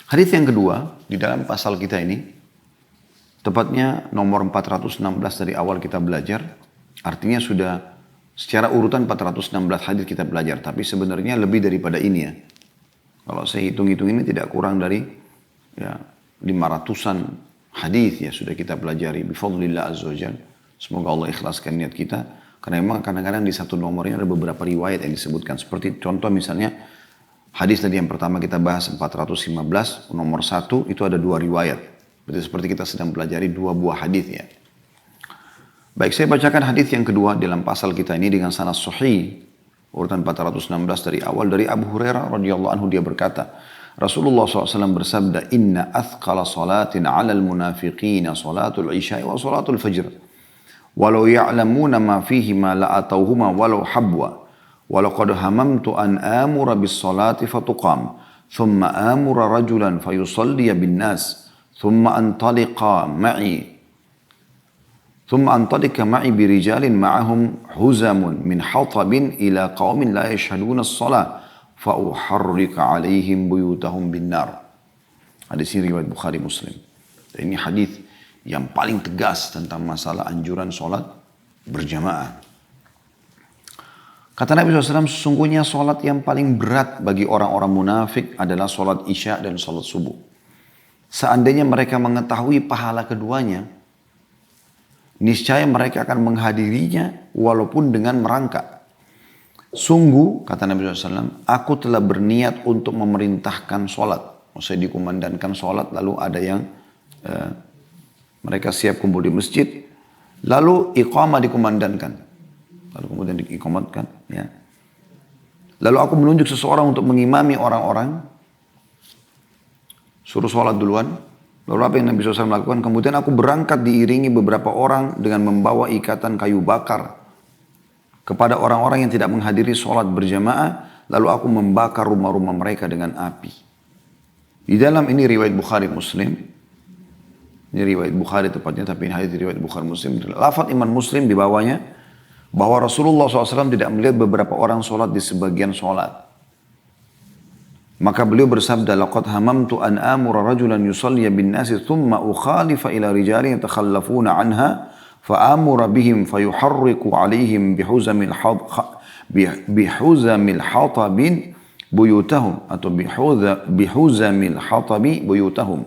Hadis yang kedua di dalam pasal kita ini, tepatnya nomor 416 dari awal kita belajar, artinya sudah secara urutan 416 hadis kita belajar, tapi sebenarnya lebih daripada ini ya. Kalau saya hitung-hitung ini tidak kurang dari ya 500-an hadis ya sudah kita pelajari bifadlillah azza wajalla. Semoga Allah ikhlaskan niat kita, karena memang kadang-kadang di satu nomornya ada beberapa riwayat yang disebutkan, seperti contoh misalnya hadis tadi yang pertama kita bahas 415 nomor 1 itu ada 2 riwayat. Berarti seperti kita sedang pelajari 2 buah hadis ya. Baik, saya bacakan hadis yang kedua dalam pasal kita ini dengan sanad sahih urutan 416 dari awal, dari Abu Hurairah radhiyallahu anhu. Dia berkata, Rasulullah SAW bersabda, inna athqala salatin ala al-munafiqina salatul isya wa salatul fajr walau ya'lamuna ma fihi ma la'atauhuma walau habwa walaqad hamamtu an amura bis salati fatuqam thumma amura rajulan fayusalliya bin nas thumma antaliqa ma'i birijalin ma'ahum huzamun min hatabin ila qaumin la yashhaduna as-salah fa'uharrika alaihim buyutahum bin nar. Hadis ini riwayat Bukhari Muslim. Dan ini hadis yang paling tegas tentang masalah anjuran sholat berjamaah. Kata Nabi SAW, sesungguhnya sholat yang paling berat bagi orang-orang munafik adalah sholat isya dan sholat subuh. Seandainya mereka mengetahui pahala keduanya, niscaya mereka akan menghadirinya walaupun dengan merangkak. Sungguh, kata Nabi SAW, aku telah berniat untuk memerintahkan sholat. Maksudnya dikumandangkan sholat, lalu ada yang mereka siap kumpul di masjid, lalu iqamah dikumandangkan. Lalu kemudian diiqamatkan. Ya. Lalu aku menunjuk seseorang untuk mengimami orang-orang, suruh sholat duluan. Lalu apa yang Nabi SAW lakukan? Kemudian aku berangkat diiringi beberapa orang dengan membawa ikatan kayu bakar kepada orang-orang yang tidak menghadiri sholat berjamaah, lalu aku membakar rumah-rumah mereka dengan api. Di dalam ini riwayat Bukhari Muslim, ini riwayat Bukhari tepatnya, tapi ini hadis riwayat Bukhari Muslim. Lafaz Imam Muslim di bawahnya, bahwa Rasulullah SAW tidak melihat beberapa orang sholat di sebagian sholat. Maka beliau bersabda, laqad hamamtu an amura rajulan yusalliya bin nasi thumma ukhalifa ila rijalin yatakhallafuna anha fa'amura bihim fayuharriku alaihim bihuzamil hatabin buyutahum atau bihuzamil hatabi buyutahum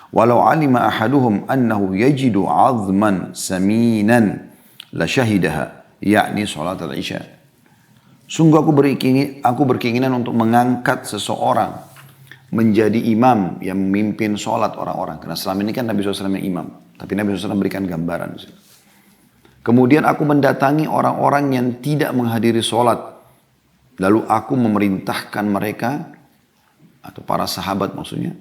walau alima ahaduhum annahu yajidu azman saminan la syahidaha yakni salat al-isya. Sungguh aku berkeinginan untuk mengangkat seseorang menjadi imam yang memimpin sholat orang-orang. Karena selama ini kan Nabi SAW yang imam. Tapi Nabi SAW berikan gambaran. Kemudian aku mendatangi orang-orang yang tidak menghadiri sholat. Lalu aku memerintahkan mereka, atau para sahabat maksudnya,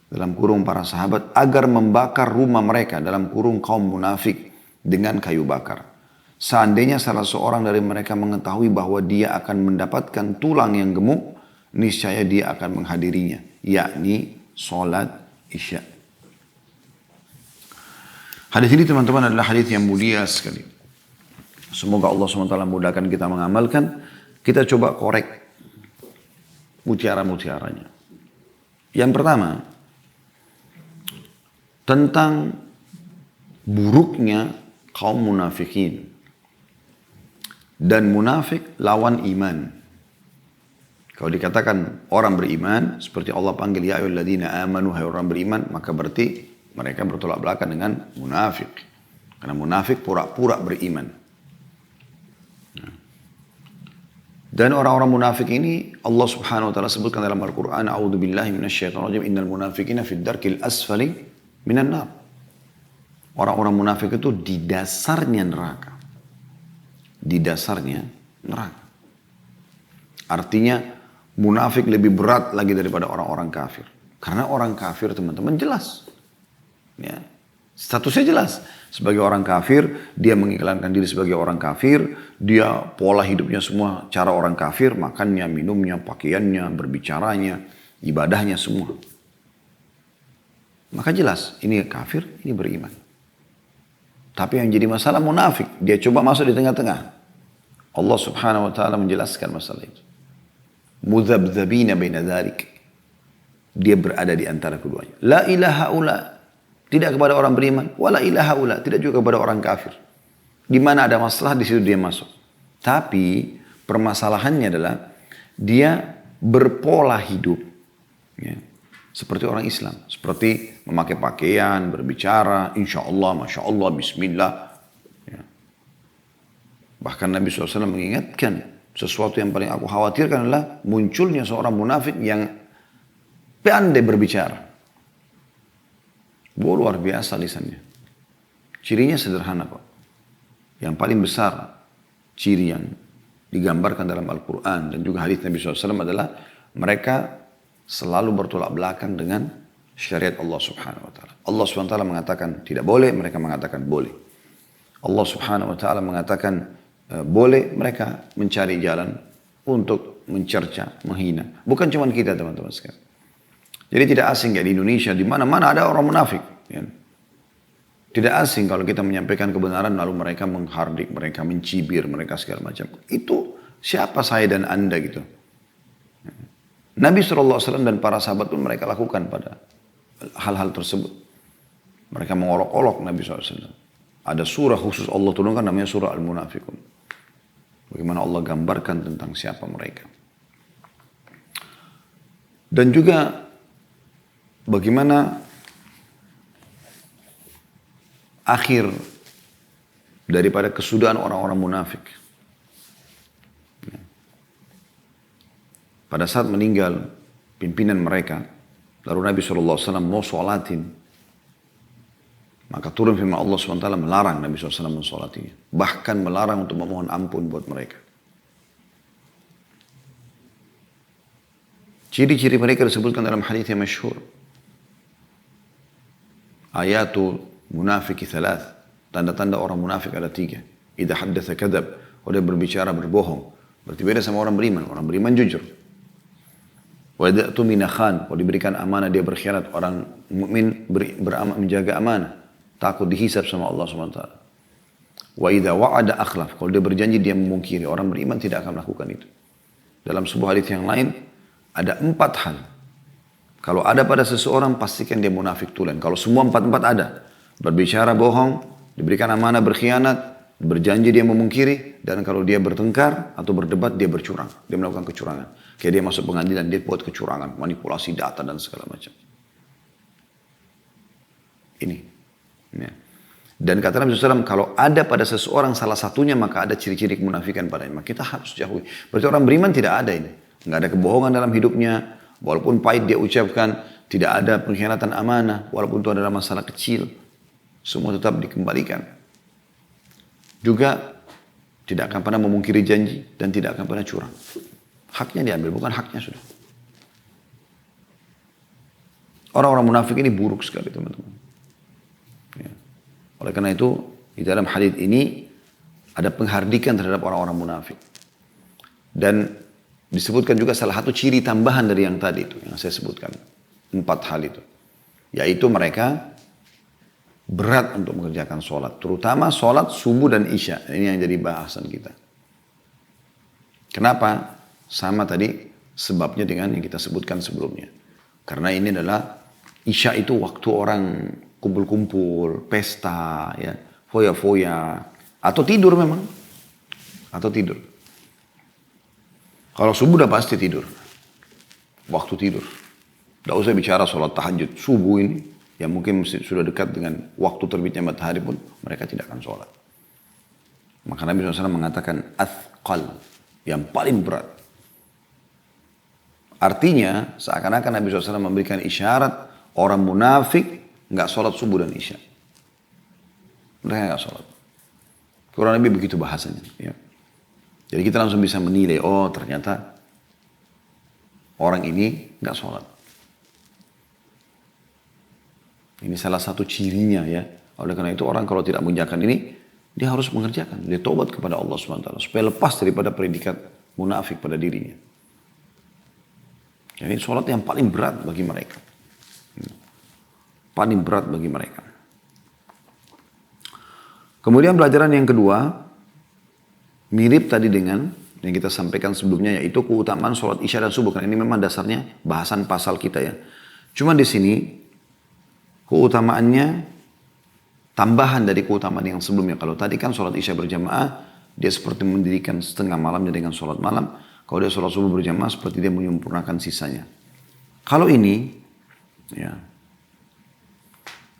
dalam kurung para sahabat, agar membakar rumah mereka, dalam kurung kaum munafik, dengan kayu bakar. Seandainya salah seorang dari mereka mengetahui bahwa dia akan mendapatkan tulang yang gemuk, niscaya dia akan menghadirinya, yakni sholat isya. Hadis ini teman-teman adalah hadis yang mulia sekali. Semoga Allah SWT mudahkan kita mengamalkan. Kita coba korek mutiara-mutiaranya. Yang pertama, tentang buruknya kaum munafikin. Dan munafik lawan iman. Kalau dikatakan orang beriman, seperti Allah panggil ya ayyuhalladzina amanu, hai orang beriman, maka berarti mereka bertolak belakang dengan munafik. Karena munafik pura-pura beriman. Dan orang-orang munafik ini Allah Subhanahu wa taala sebutkan dalam Al-Qur'an, a'udzubillahi minasyaitonir rajim, innal munafiqina fid darkil asfali minan nar. Orang-orang munafik itu di dasarnya neraka. Di dasarnya neraka. Artinya munafik lebih berat lagi daripada orang-orang kafir. Karena orang kafir teman-teman jelas. Ya, statusnya jelas. Sebagai orang kafir, dia mengiklankan diri sebagai orang kafir. Dia pola hidupnya semua cara orang kafir. Makannya, minumnya, pakaiannya, berbicaranya, ibadahnya semua. Maka jelas, ini kafir, ini beriman. Tapi yang jadi masalah munafik. Dia coba masuk di tengah-tengah. Allah Subhanahu wa taala menjelaskan masalah itu. Mudzabdzabina baina dzalik. dia berada di antara keduanya. La ilaha ula, tidak kepada orang beriman. Wala ilaha ula, tidak juga kepada orang kafir. Di mana ada masalah, di situ dia masuk. Tapi permasalahannya adalah dia berpola hidup. Ya. Seperti orang Islam. Seperti memakai pakaian, berbicara, insya Allah, masya Allah, bismillah. Ya. Bahkan Nabi SAW mengingatkan, sesuatu yang paling aku khawatirkan adalah munculnya seorang munafik yang pandai berbicara. Luar biasa lisannya. Cirinya sederhana Pak. Yang paling besar ciri yang digambarkan dalam Al-Quran dan juga hadis Nabi SAW adalah mereka selalu bertolak belakang dengan syariat Allah Subhanahu Wa Taala. Allah Subhanahu Wa Taala mengatakan tidak boleh, mereka mengatakan boleh. Allah Subhanahu Wa Taala mengatakan boleh, mereka mencari jalan untuk mencerca, menghina. Bukan cuma kita teman-teman sekalian. Jadi tidak asing ya di Indonesia, di mana-mana ada orang munafik. Ya. Tidak asing kalau kita menyampaikan kebenaran lalu mereka menghardik, mereka mencibir, mereka segala macam. Itu siapa saya dan anda gitu. Nabi SAW dan para sahabat pun mereka lakukan pada hal-hal tersebut. Mereka mengolok-olok Nabi SAW. Ada surah khusus Allah turunkan namanya surah Al-Munafikun. Bagaimana Allah gambarkan tentang siapa mereka. Dan juga bagaimana akhir daripada kesudahan orang-orang munafik. Pada saat meninggal pimpinan mereka, lalu Nabi SAW mau sholatin. Maka turun firman Allah SWT melarang Nabi SAW mensolatinya. Bahkan melarang untuk memohon ampun buat mereka. Ciri-ciri mereka disebutkan dalam hadits yang masyhur. Ayatul munafiki thalath. Tanda-tanda orang munafik ada 3. Idza haddatsa kadzab. Kalau dia berbicara berbohong. Berarti beda sama orang beriman. Orang beriman jujur. Wa idza tumina khan. Kalau diberikan amanah dia berkhianat. Orang mukmin menjaga amanah. Takut dihisab sama Allah SWT. Wa idza wa'ada akhlaf. Kalau dia berjanji dia memungkiri. Orang beriman tidak akan melakukan itu. Dalam sebuah hadits yang lain ada 4 hal. Kalau ada pada seseorang pastikan dia munafik tulen. Kalau semua 4 ada. Berbicara bohong, diberikan amanah berkhianat, berjanji dia memungkiri, dan kalau dia bertengkar atau berdebat dia bercurang. Dia melakukan kecurangan. Kayak dia masuk pengadilan dia buat kecurangan, manipulasi data dan segala macam. Ini. Ya. Dan kata Nabi SAW, kalau ada pada seseorang salah satunya, maka ada ciri-ciri kemunafikan padanya. Maka kita harus jauhi. Berarti orang beriman tidak ada ini. Nggak ada kebohongan dalam hidupnya. Walaupun pahit dia ucapkan, tidak ada pengkhianatan amanah. Walaupun itu adalah masalah kecil. Semua tetap dikembalikan. Juga tidak akan pernah memungkiri janji dan tidak akan pernah curang. Haknya diambil, bukan haknya sudah. Orang-orang munafik ini buruk sekali teman-teman. Ya. Oleh karena itu, di dalam hadits ini ada penghardikan terhadap orang-orang munafik. Dan disebutkan juga salah satu ciri tambahan dari yang tadi itu, yang saya sebutkan. 4 hal itu. Yaitu mereka berat untuk mengerjakan sholat. Terutama sholat subuh dan isya. Ini yang jadi bahasan kita. Kenapa? Sama tadi sebabnya dengan yang kita sebutkan sebelumnya. Karena ini adalah isya itu waktu orang kumpul-kumpul, pesta, ya, foya-foya. Atau tidur memang. Atau tidur. Kalau subuh udah pasti tidur. Waktu tidur. Tidak usah bicara sholat tahajud. Subuh ini, yang mungkin sudah dekat dengan waktu terbitnya matahari pun, mereka tidak akan sholat. Maka Nabi SAW mengatakan, athqal, yang paling berat. Artinya, seakan-akan Nabi SAW memberikan isyarat, orang munafik nggak sholat subuh dan isya. Mereka nggak sholat. Kurang lebih begitu bahasanya. Ya. Jadi kita langsung bisa menilai, oh ternyata orang ini nggak sholat. Ini salah satu cirinya ya. Oleh karena itu orang kalau tidak mengerjakan ini, dia harus mengerjakan. Dia tobat kepada Allah SWT. Supaya lepas daripada predikat munafik pada dirinya. Jadi sholat yang paling berat bagi mereka. Paling berat bagi mereka. Kemudian pelajaran yang kedua, mirip tadi dengan yang kita sampaikan sebelumnya, yaitu keutamaan sholat isya dan subuh. Karena ini memang dasarnya bahasan pasal kita ya. Cuma di sini keutamaannya tambahan dari keutamaan yang sebelumnya. Kalau tadi kan sholat isya berjamaah, dia seperti mendirikan setengah malamnya dengan sholat malam. Kalau dia sholat subuh berjamaah, seperti dia menyempurnakan sisanya. Kalau ini, ya,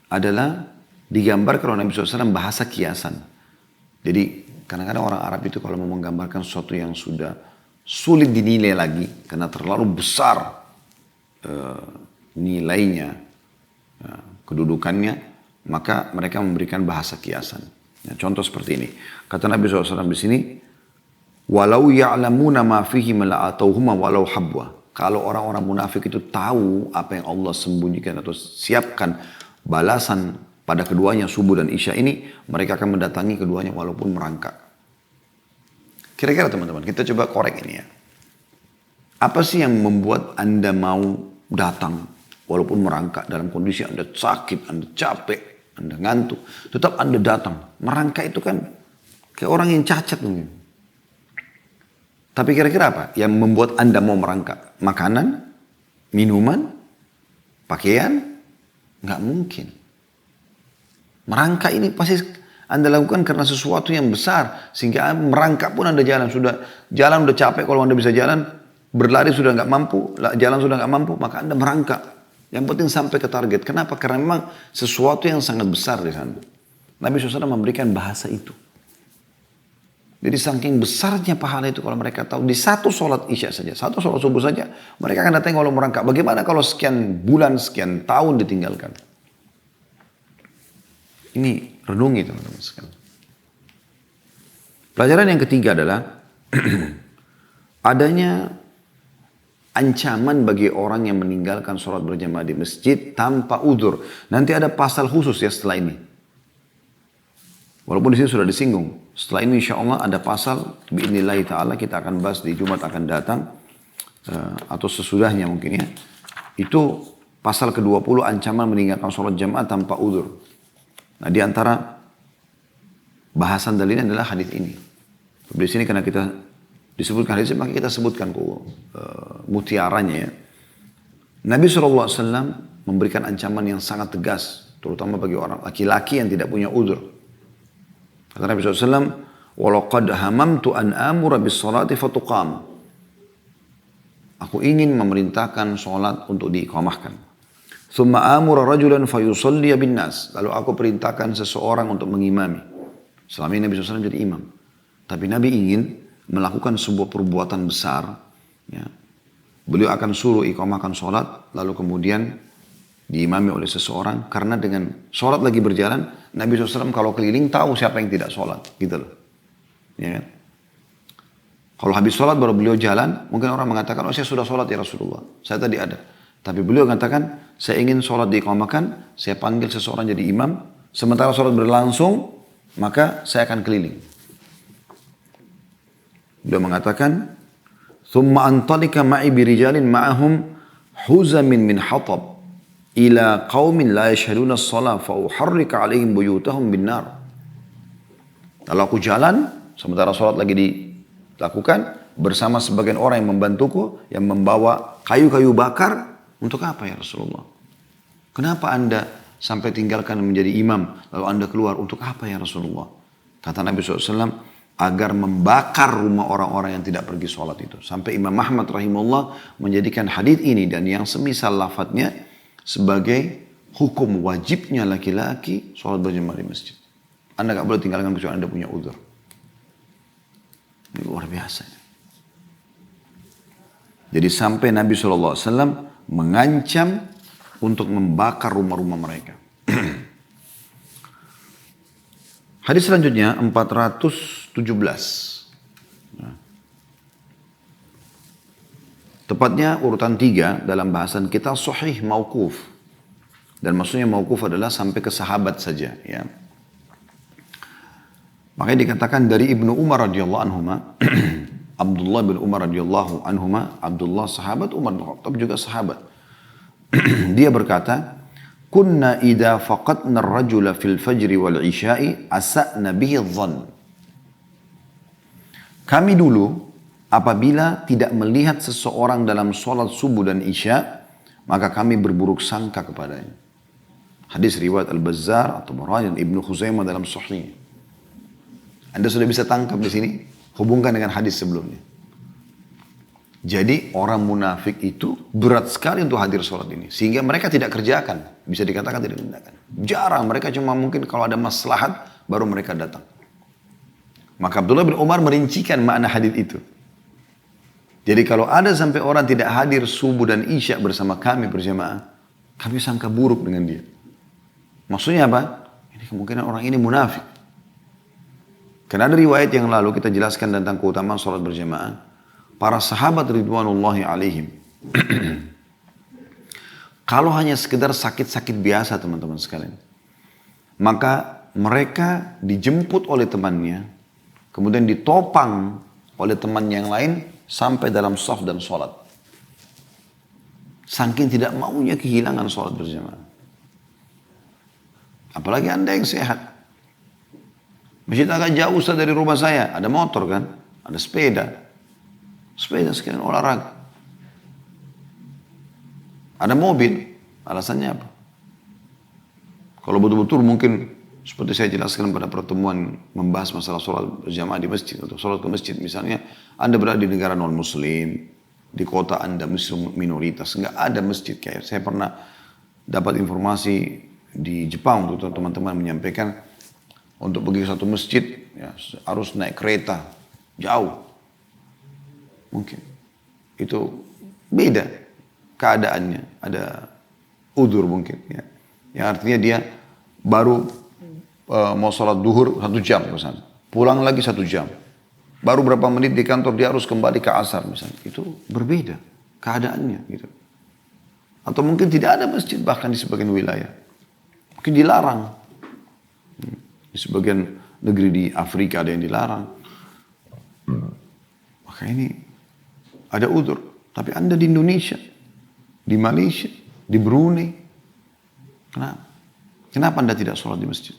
adalah digambar kalau Nabi SAW bahasa kiasan. Jadi kadang-kadang orang Arab itu kalau mau menggambarkan sesuatu yang sudah sulit dinilai lagi, karena terlalu besar nilainya, kedudukannya, maka mereka memberikan bahasa kiasan. Ya, contoh seperti ini. Kata Nabi SAW di sini, walau ya'lamuna ma fihi mala'atauhuma walau habwa. Kalau orang-orang munafik itu tahu apa yang Allah sembunyikan atau siapkan balasan pada keduanya subuh dan isya ini, mereka akan mendatangi keduanya walaupun merangkak. Kira-kira teman-teman, kita coba korek ini ya. Apa sih yang membuat Anda mau datang walaupun merangkak dalam kondisi Anda sakit, Anda capek, Anda ngantuk, tetap Anda datang. Merangkak itu kan kayak orang yang cacat mungkin. Tapi kira-kira apa yang membuat Anda mau merangkak? Makanan? Minuman? Pakaian? Nggak mungkin. Merangkak ini pasti Anda lakukan karena sesuatu yang besar. Sehingga merangkak pun Anda jalan. Jalan udah capek kalau Anda bisa jalan. Berlari sudah nggak mampu. Jalan sudah nggak mampu. Maka Anda merangkak. Yang penting sampai ke target. Kenapa? Karena memang sesuatu yang sangat besar di sana. Nabi SAW memberikan bahasa itu. Jadi saking besarnya pahala itu kalau mereka tahu. Di satu sholat isya saja. Satu sholat subuh saja. Mereka akan datang kalau merangkak. Bagaimana kalau sekian bulan, sekian tahun ditinggalkan? Ini renungi teman-teman sekalian. Pelajaran yang ketiga adalah adanya ancaman bagi orang yang meninggalkan sholat berjamaah di masjid tanpa udzur. Nanti ada pasal khusus ya setelah ini. Walaupun di sini sudah disinggung. Setelah ini insya Allah ada pasal bi'inillahi ta'ala kita akan bahas di Jumat akan datang. Atau sesudahnya mungkin ya. Itu pasal ke-20 ancaman meninggalkan sholat jamaah tanpa udzur. Nah di antara bahasan dalilnya adalah hadis ini. Di sini karena kita disebutkan hadis maka kita sebutkan mutiaranya ya. Nabi SAW memberikan ancaman yang sangat tegas. Terutama bagi orang laki-laki yang tidak punya udzur. Kata Nabi SAW, walaqad hamamtu an amura bis salati fatuqam. Aku ingin memerintahkan sholat untuk diiqamahkan. Thumma amura rajulan fayusalli bin nas. Lalu aku perintahkan seseorang untuk mengimami. Selama ini Nabi SAW jadi imam. Tapi Nabi ingin melakukan sebuah perbuatan besar. Ya. Beliau akan suruh iqamahkan sholat. Lalu kemudian diimami oleh seseorang. Karena dengan sholat lagi berjalan. Nabi SAW kalau keliling tahu siapa yang tidak sholat. Gitu loh. Ya kan? Kalau habis sholat baru beliau jalan. Mungkin orang mengatakan, oh saya sudah sholat ya Rasulullah. Saya tadi ada. Tapi beliau mengatakan, saya ingin sholat diiqamahkan, saya panggil seseorang jadi imam, sementara sholat berlangsung, maka saya akan keliling. Beliau mengatakan, ثُمَّ أَنْطَلِكَ مَعِي بِرِجَالٍ مَعَهُمْ حُزَمٍ مِنْ حَطَبٍ إِلَى قَوْمٍ لَا يَشْهَدُونَ الصَّلَاةَ فَأُحَرِّكَ عَلَيْهِمْ بُيُوتَهُمْ بِالنَّارِ. Lalu aku jalan, sementara sholat lagi dilakukan, bersama sebagian orang yang membantuku, yang membawa kayu-kayu bakar. Untuk apa ya Rasulullah? Kenapa Anda sampai tinggalkan menjadi imam, lalu Anda keluar? Untuk apa ya Rasulullah? Kata Nabi SAW, agar membakar rumah orang-orang yang tidak pergi sholat itu. Sampai Imam Ahmad rahimahullah menjadikan hadits ini dan yang semisal lafadznya sebagai hukum wajibnya laki-laki sholat berjamaah di masjid. Anda gak boleh tinggalkan kecuali Anda punya udzur. Ini luar biasa. Jadi sampai Nabi SAW mengancam untuk membakar rumah-rumah mereka. Hadis selanjutnya 417. Tepatnya urutan 3 dalam bahasan kita sahih mauquf. Dan maksudnya mauquf adalah sampai ke sahabat saja. Ya. Makanya dikatakan dari Ibnu Umar radhiyallahu anhuma, Abdullah bin Umar radhiyallahu anhuma, Abdullah sahabat, Umar bin Khattab juga sahabat. Dia berkata, "Kunna idza faqadna ar-rajula fil fajri wal isya'i asa'na bihi adh-dhann." Kami dulu apabila tidak melihat seseorang dalam sholat subuh dan isya, maka kami berburuk sangka kepadanya. Hadis riwayat Al-Bazzar atau Barani dan Ibnu Khuzaimah dalam Sahih. Anda sudah bisa tangkap di sini, hubungkan dengan hadis sebelumnya. Jadi orang munafik itu berat sekali untuk hadir sholat ini. Sehingga mereka tidak kerjakan. Bisa dikatakan tidak kerjakan. Jarang, mereka cuma mungkin kalau ada maslahat baru mereka datang. Maka Abdullah bin Umar merincikan makna hadis itu. Jadi kalau ada sampai orang tidak hadir subuh dan isya bersama kami berjamaah, kami sangka buruk dengan dia. Maksudnya apa? Ini kemungkinan orang ini munafik. Karena ada riwayat yang lalu kita jelaskan tentang keutamaan sholat berjamaah. Para sahabat ridwanullahi alaihim. Kalau hanya sekedar sakit-sakit biasa teman-teman sekalian. Maka mereka dijemput oleh temannya. Kemudian ditopang oleh teman yang lain sampai dalam shaf dan sholat. Saking tidak maunya kehilangan sholat berjamaah. Apalagi Anda yang sehat. Masjid agak jauh dari rumah saya. Ada motor kan? Ada sepeda. Sepeda sekalian olahraga. Ada mobil. Alasannya apa? Kalau betul-betul mungkin seperti saya jelaskan pada pertemuan membahas masalah sholat berjamaah di masjid atau sholat ke masjid. Misalnya Anda berada di negara non-muslim. Di kota Anda muslim minoritas. Nggak ada masjid kayak. Saya pernah dapat informasi di Jepang. Untuk teman-teman menyampaikan. Untuk pergi ke satu masjid. Ya, harus naik kereta. Jauh. Mungkin itu beda keadaannya, ada udzur mungkin ya. Yang artinya dia baru mau sholat duhur 1 jam misalnya, pulang lagi 1 jam, baru berapa menit di kantor dia harus kembali ke asar misalnya. Itu berbeda keadaannya gitu. Atau mungkin tidak ada masjid bahkan di sebagian wilayah, mungkin dilarang. Di sebagian negeri di Afrika ada yang dilarang. Maka ini ada udzur. Tapi Anda di Indonesia, di Malaysia, di Brunei, kenapa? Kenapa Anda tidak sholat di masjid?